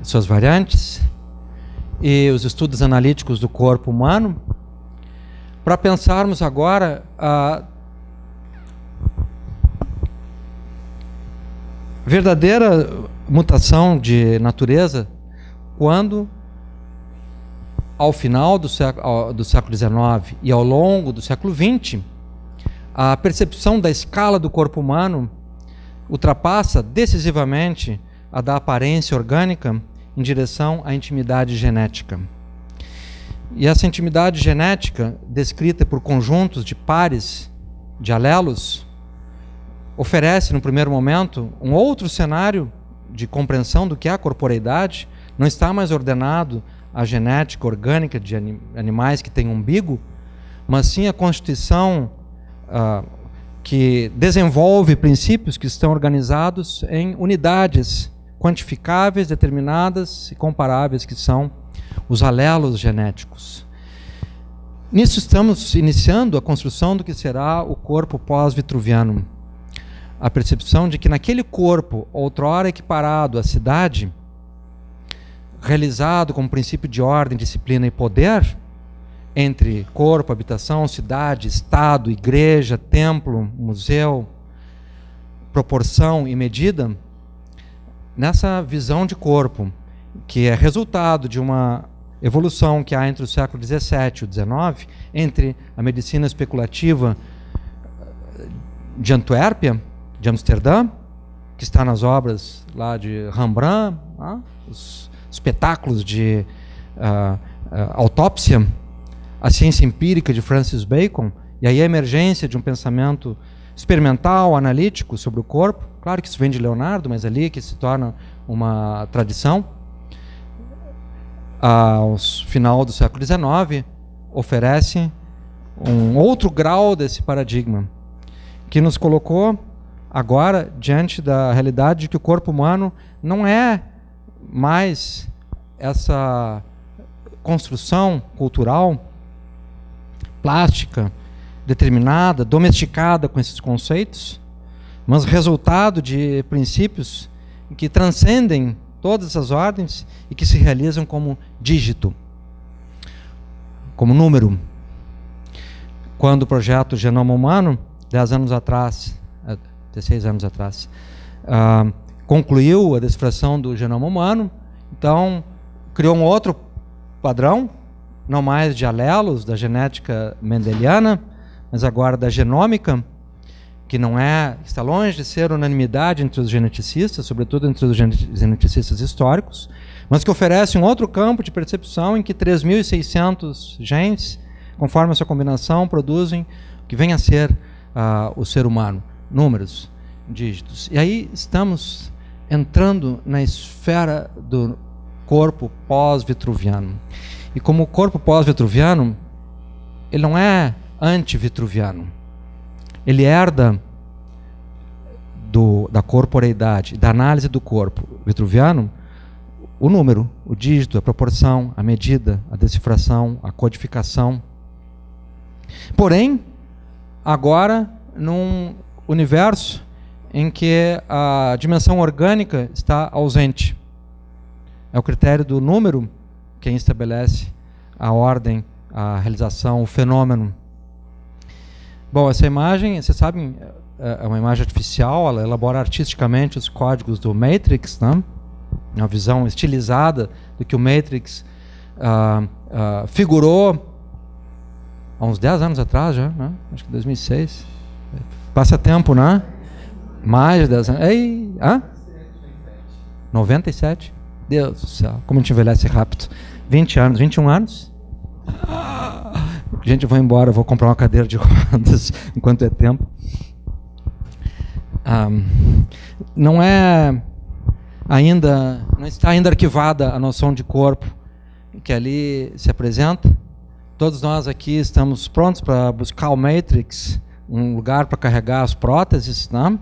A: suas variantes, e os estudos analíticos do corpo humano, para pensarmos agora a verdadeira mutação de natureza quando, ao final do século XIX e ao longo do século XX, a percepção da escala do corpo humano ultrapassa decisivamente a da aparência orgânica em direção à intimidade genética. E essa intimidade genética, descrita por conjuntos de pares de alelos, oferece, no primeiro momento, um outro cenário de compreensão do que é a corporeidade. Não está mais ordenado a genética orgânica de animais que têm umbigo, mas sim a constituição que desenvolve princípios que estão organizados em unidades quantificáveis, determinadas e comparáveis, que são os alelos genéticos. Nisso estamos iniciando a construção do que será o corpo pós-vitruviano. A percepção de que naquele corpo, outrora equiparado à cidade, realizado como princípio de ordem, disciplina e poder, entre corpo, habitação, cidade, estado, igreja, templo, museu, proporção e medida, nessa visão de corpo, que é resultado de uma evolução que há entre o século XVII e o XIX, entre a medicina especulativa de Antuérpia, de Amsterdã, que está nas obras lá de Rembrandt, os espetáculos de autópsia, a ciência empírica de Francis Bacon, e aí a emergência de um pensamento experimental, analítico sobre o corpo. Claro que isso vem de Leonardo, mas ali que se torna uma tradição. Ao final do século XIX, oferece um outro grau desse paradigma, que nos colocou agora diante da realidade de que o corpo humano não é mais essa construção cultural, plástica, determinada, domesticada com esses conceitos, mas resultado de princípios que transcendem todas essas ordens e que se realizam como dígito, como número. Quando o projeto Genoma Humano, 16 anos atrás, concluiu a decifração do genoma humano, então criou um outro padrão, não mais de alelos da genética mendeliana, mas agora da genômica, que não está longe de ser unanimidade entre os geneticistas, sobretudo entre os geneticistas históricos, mas que oferece um outro campo de percepção em que 3.600 genes, conforme a sua combinação, produzem o que vem a ser o ser humano, números, dígitos. E aí estamos entrando na esfera do corpo pós-vitruviano. E como o corpo pós-vitruviano, ele não é anti-vitruviano. Ele herda da corporeidade, da análise do corpo vitruviano, o número, o dígito, a proporção, a medida, a decifração, a codificação. Porém, agora, num universo em que a dimensão orgânica está ausente. É o critério do número quem estabelece a ordem, a realização, o fenômeno. Bom, essa imagem, vocês sabem, é uma imagem artificial, ela elabora artisticamente os códigos do Matrix, né? Uma visão estilizada do que o Matrix figurou há uns 10 anos atrás já, né? Acho que 2006. Passa tempo, né? Mais de 10 anos. Ei, 97? Deus do céu, como a gente envelhece rápido. 20 anos, 21 anos? Gente, eu vou embora, eu vou comprar uma cadeira de rodas enquanto é tempo. Não está ainda arquivada a noção de corpo que ali se apresenta. Todos nós aqui estamos prontos para buscar o Matrix, um lugar para carregar as próteses, né?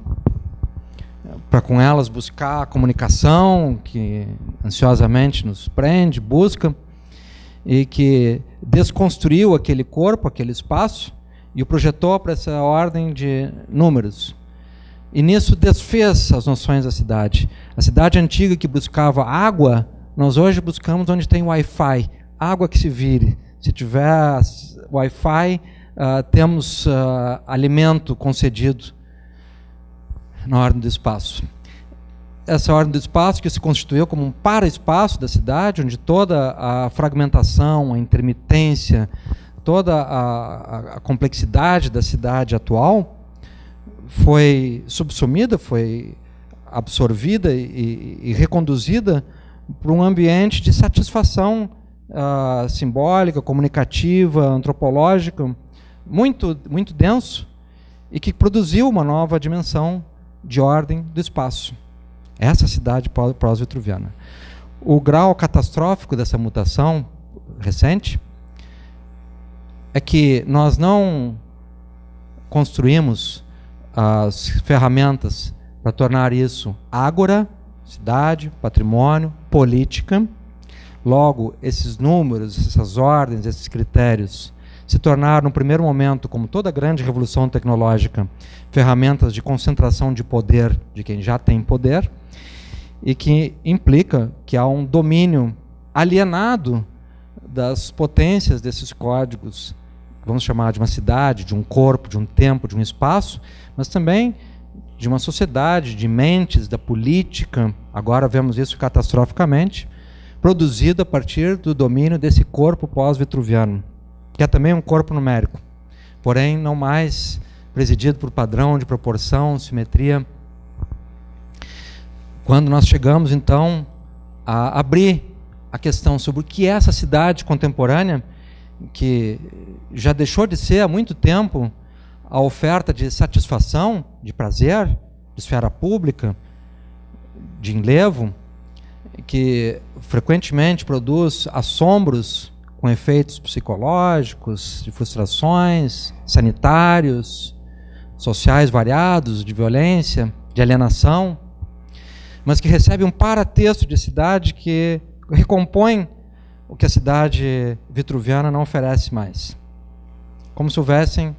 A: Para com elas buscar a comunicação que ansiosamente nos prende, busca, e que desconstruiu aquele corpo, aquele espaço, e o projetou para essa ordem de números. E nisso desfez as noções da cidade. A cidade antiga que buscava água, nós hoje buscamos onde tem Wi-Fi, água que se vire. Se tiver Wi-Fi, temos alimento concedido na ordem do espaço. Essa ordem do espaço que se constituiu como um para-espaço da cidade, onde toda a fragmentação, a intermitência, toda a complexidade da cidade atual foi subsumida, foi absorvida e reconduzida para um ambiente de satisfação simbólica, comunicativa, antropológica, muito, muito denso, e que produziu uma nova dimensão de ordem do espaço. Essa cidade pós-vitruviana. O grau catastrófico dessa mutação recente é que nós não construímos as ferramentas para tornar isso ágora, cidade, patrimônio, política. Logo, esses números, essas ordens, esses critérios se tornaram, no primeiro momento, como toda grande revolução tecnológica, ferramentas de concentração de poder de quem já tem poder, e que implica que há um domínio alienado das potências desses códigos, vamos chamar de uma cidade, de um corpo, de um tempo, de um espaço, mas também de uma sociedade, de mentes, da política. Agora vemos isso catastroficamente, produzido a partir do domínio desse corpo pós-vitruviano, que é também um corpo numérico, porém não mais presidido por padrão de proporção, simetria. Quando nós chegamos, então, a abrir a questão sobre o que é essa cidade contemporânea, que já deixou de ser há muito tempo a oferta de satisfação, de prazer, de esfera pública, de enlevo, que frequentemente produz assombros com efeitos psicológicos, de frustrações, sanitários, sociais variados, de violência, de alienação, mas que recebe um paratexto de cidade que recompõe o que a cidade vitruviana não oferece mais. Como se houvessem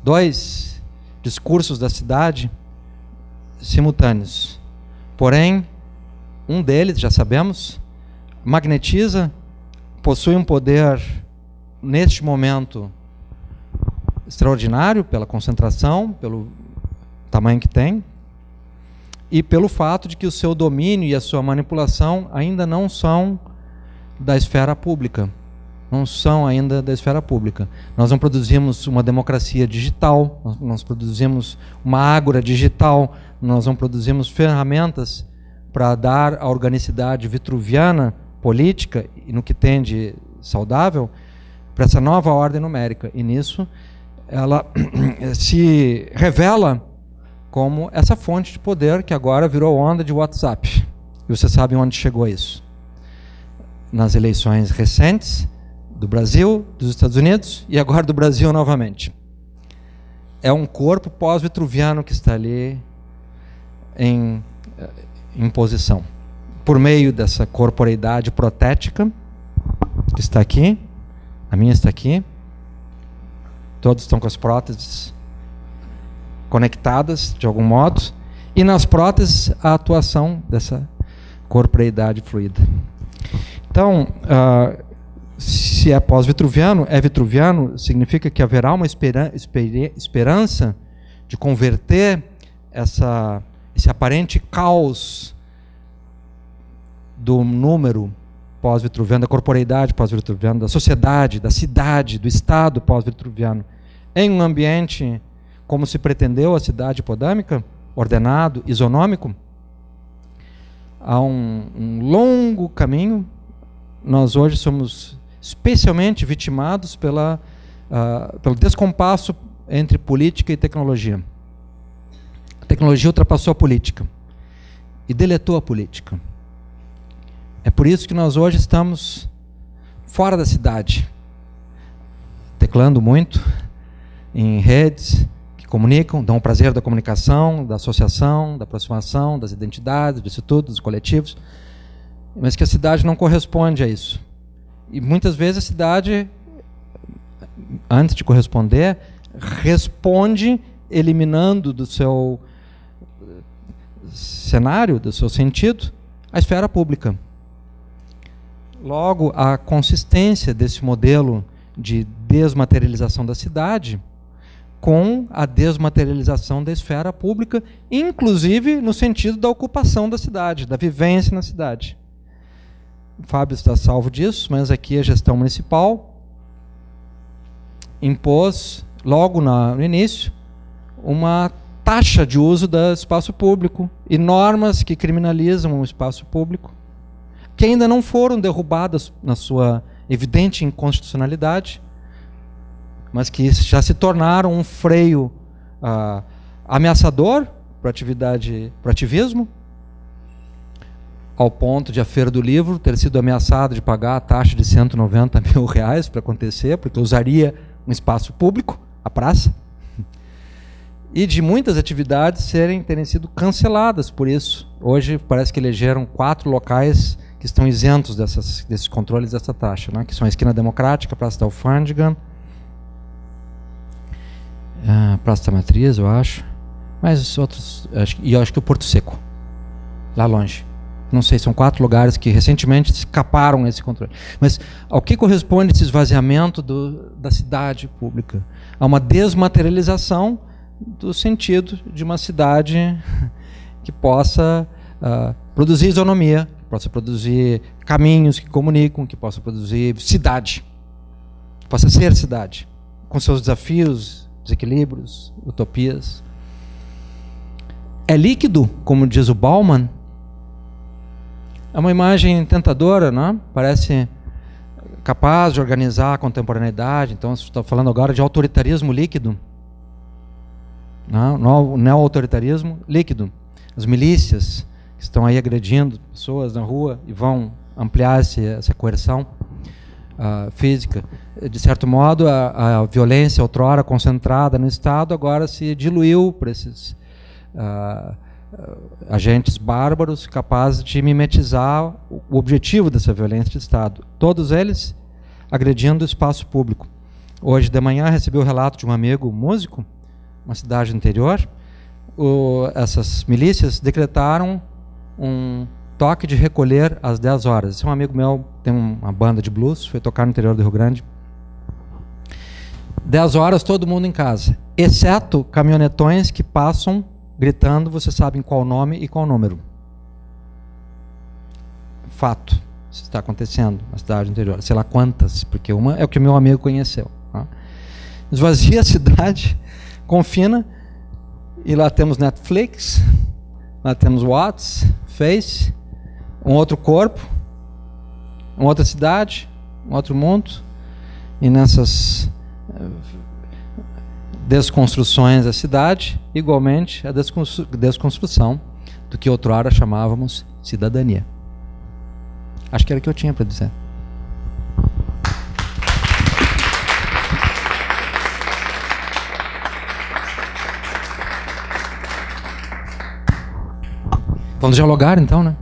A: dois discursos da cidade simultâneos. Porém, um deles, já sabemos, magnetiza, possui um poder, neste momento, extraordinário, pela concentração, pelo tamanho que tem, e pelo fato de que o seu domínio e a sua manipulação ainda não são da esfera pública. Não são ainda da esfera pública. Nós não produzimos uma democracia digital, nós produzimos uma ágora digital, nós não produzimos ferramentas para dar a organicidade vitruviana política, e no que tem de saudável, para essa nova ordem numérica. E nisso ela se revela como essa fonte de poder que agora virou onda de WhatsApp. E você sabe onde chegou isso? Nas eleições recentes do Brasil, dos Estados Unidos e agora do Brasil novamente. É um corpo pós-vitruviano que está ali em posição. Por meio dessa corporeidade protética que está aqui, a minha está aqui, todos estão com as próteses conectadas de algum modo, e nas próteses a atuação dessa corporeidade fluida. Então, se é pós-vitruviano, é vitruviano, significa que haverá uma esperança de converter esse aparente caos do número pós-vitruviano, da corporeidade pós-vitruviano, da sociedade, da cidade, do Estado pós-vitruviano, em um ambiente como se pretendeu a cidade hipodâmica, ordenado, isonômico, há um longo caminho. Nós hoje somos especialmente vitimados pelo descompasso entre política e tecnologia. A tecnologia ultrapassou a política e deletou a política. É por isso que nós hoje estamos fora da cidade, teclando muito em redes que comunicam, dão o prazer da comunicação, da associação, da aproximação, das identidades, disso tudo, dos coletivos, mas que a cidade não corresponde a isso. E muitas vezes a cidade, antes de corresponder, responde eliminando do seu cenário, do seu sentido, a esfera pública. Logo, a consistência desse modelo de desmaterialização da cidade com a desmaterialização da esfera pública, inclusive no sentido da ocupação da cidade, da vivência na cidade. O Fábio está salvo disso, mas aqui a gestão municipal impôs, logo no início, uma taxa de uso do espaço público e normas que criminalizam o espaço público, que ainda não foram derrubadas na sua evidente inconstitucionalidade, mas que já se tornaram um freio ameaçador para o ativismo, ao ponto de a Feira do Livro ter sido ameaçada de pagar a taxa de R$190 mil para acontecer, porque usaria um espaço público, a praça, e de muitas atividades terem sido canceladas por isso. Hoje parece que elegeram 4 locais que estão isentos desses controles dessa taxa, né? Que são a Esquina Democrática, a Praça da Alfândega, a Praça da Matriz, eu acho, mas outros, e eu acho que o Porto Seco, lá longe. Não sei, são 4 lugares que recentemente escaparam esse controle. Mas ao que corresponde esse esvaziamento da cidade pública? A uma desmaterialização do sentido de uma cidade que possa produzir isonomia, que possa produzir caminhos que comunicam, que possa produzir cidade, que possa ser cidade, com seus desafios, desequilíbrios, utopias. É líquido, como diz o Bauman. É uma imagem tentadora, não? Parece capaz de organizar a contemporaneidade. Então, estou falando agora de autoritarismo líquido. Não, neo-autoritarismo líquido. As milícias que estão aí agredindo pessoas na rua e vão ampliar essa coerção física. De certo modo, a violência outrora concentrada no Estado agora se diluiu para esses agentes bárbaros capazes de mimetizar o objetivo dessa violência de Estado. Todos eles agredindo o espaço público. Hoje de manhã recebi o relato de um amigo músico, uma cidade do interior. Essas milícias decretaram um toque de recolher às 10 horas. Esse é um amigo meu, tem uma banda de blues, foi tocar no interior do Rio Grande. 10 horas todo mundo em casa, exceto caminhonetões que passam gritando, vocês sabem qual nome e qual número. Fato, isso está acontecendo na cidade do interior. Sei lá quantas, porque uma é o que o meu amigo conheceu. Tá? Esvazia a cidade, confina, e lá temos Netflix, lá temos WhatsApp, Face, um outro corpo, uma outra cidade, um outro mundo, e nessas desconstruções da cidade, igualmente a desconstrução do que outrora chamávamos cidadania. Acho que era o que eu tinha para dizer. Vamos dialogar então, né?